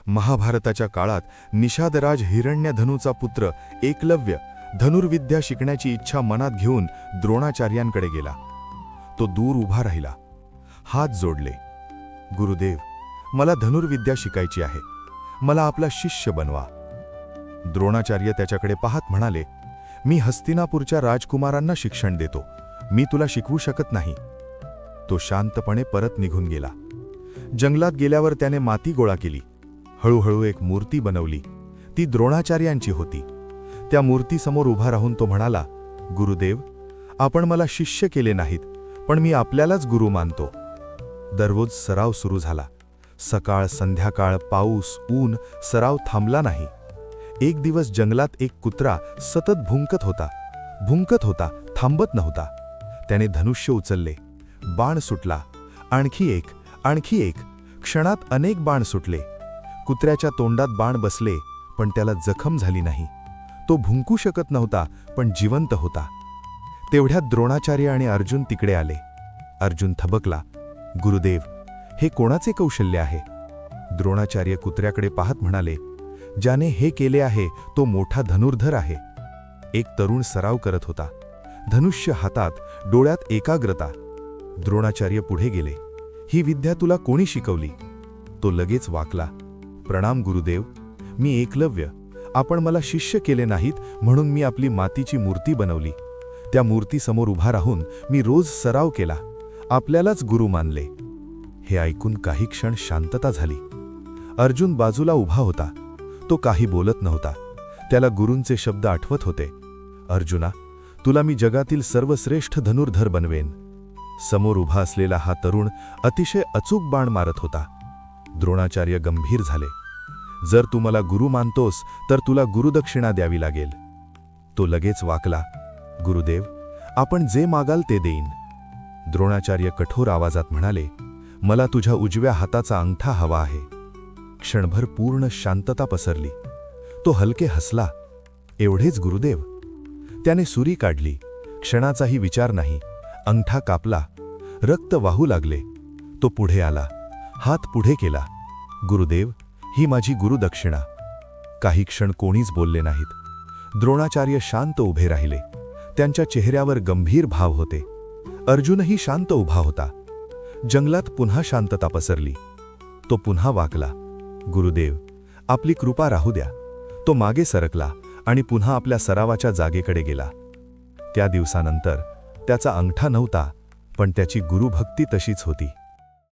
महाभारताच्या काळात निषादराज हिरण्यधनुचा पुत्र एकलव्य धनुर्विद्या शिकण्याची इच्छा मनात घेऊन द्रोणाचार्यांकडे गेला. तो दूर उभा राहिला, हात जोडले. गुरुदेव, मला धनुर्विद्या शिकायची आहे. मला आपला शिष्य बनवा. द्रोणाचार्य त्याच्याकडे पाहत म्हणाले, मी हस्तिनापूरच्या राजकुमारांना शिक्षण देतो. मी तुला शिकवू शकत नाही. तो शांतपणे परत निघून गेला. जंगलात गेल्यावर त्याने माती गोळा केली. हळूहळू एक मूर्ती बनवली. ती द्रोणाचार्यांची होती. त्या मूर्तीसमोर उभा राहून तो म्हणाला, गुरुदेव, आपण मला शिष्य केले नाहीत, पण मी आपल्यालाच गुरु मानतो. दररोज सराव सुरू झाला. सकाळ संध्याकाळ, पाऊस ऊन, सराव थांबला नाही. एक दिवस जंगलात एक कुत्रा सतत भुंकत होता, थांबत नव्हता. त्याने धनुष्य उचलले. बाण सुटला. आणखी एक. क्षणात अनेक बाण सुटले. कुत्र्याच्या तोंडात बाण बसले, पण त्याला जखम झाली नाही. तो भुंकू शकत नव्हता, पण जिवंत होता. तेवढ्यात द्रोणाचार्य आणि अर्जुन तिकडे आले. अर्जुन थबकला, गुरुदेव, हे कोणाचे कौशल्य आहे? द्रोणाचार्य कुत्र्याकडे पाहत म्हणाले, ज्याने हे केले आहे तो मोठा धनुर्धर आहे. एक तरुण सराव करत होता. धनुष्य हातात, डोळ्यात एकाग्रता. द्रोणाचार्य पुढे गेले. ही विद्या तुला कोणी शिकवली? तो लगेच वाकला. प्रणाम गुरुदेव, मी एकलव्य. आपण मला शिष्य केले नाहीत, म्हणून मी आपली मातीची मूर्ती बनवली. त्या मूर्तीसमोर उभा राहून मी रोज सराव केला. आपल्यालाच गुरु मानले. हे ऐकून काही क्षण शांतता झाली. अर्जुन बाजूला उभा होता. तो काही बोलत नव्हता. त्याला गुरूंचे शब्द आठवत होते. अर्जुना, तुला मी जगातील सर्वश्रेष्ठ धनुर्धर बनवेन. समोर उभा असलेला हा तरुण अतिशय अचूक बाण मारत होता. द्रोणाचार्य गंभीर झाले. जर तू मला गुरु मानतोस तर तुला गुरुदक्षिणा द्यावी लागेल. तो लगेच वाकला. गुरुदेव, आपण जे मागाल ते देईन. द्रोणाचार्य कठोर आवाजात म्हणाले, मला तुझ्या उजव्या हाताचा अंगठा हवा आहे. क्षणभर पूर्ण शांतता पसरली. तो हलके हसला. एवढेच गुरुदेव? त्याने सुरी काढली. क्षणाचाही विचार नाही. अंगठा कापला. रक्त वाहू लागले. तो पुढे आला. हात पुढे केला. गुरुदेव, ही माझी गुरुदक्षिणा. काही क्षण कोणीच बोलले नाहीत. द्रोणाचार्य शांत उभे राहिले. त्यांच्या चेहऱ्यावर गंभीर भाव होते. अर्जुनही शांत उभा होता. जंगलात पुन्हा शांतता पसरली. तो पुन्हा वाकला. गुरुदेव, आपली कृपा राहू द्या. तो मागे सरकला आणि पुन्हा आपल्या सरावाच्या जागेकडे गेला. त्या दिवसानंतर त्याचा अंगठा नव्हता, पण त्याची गुरुभक्ती तशीच होती.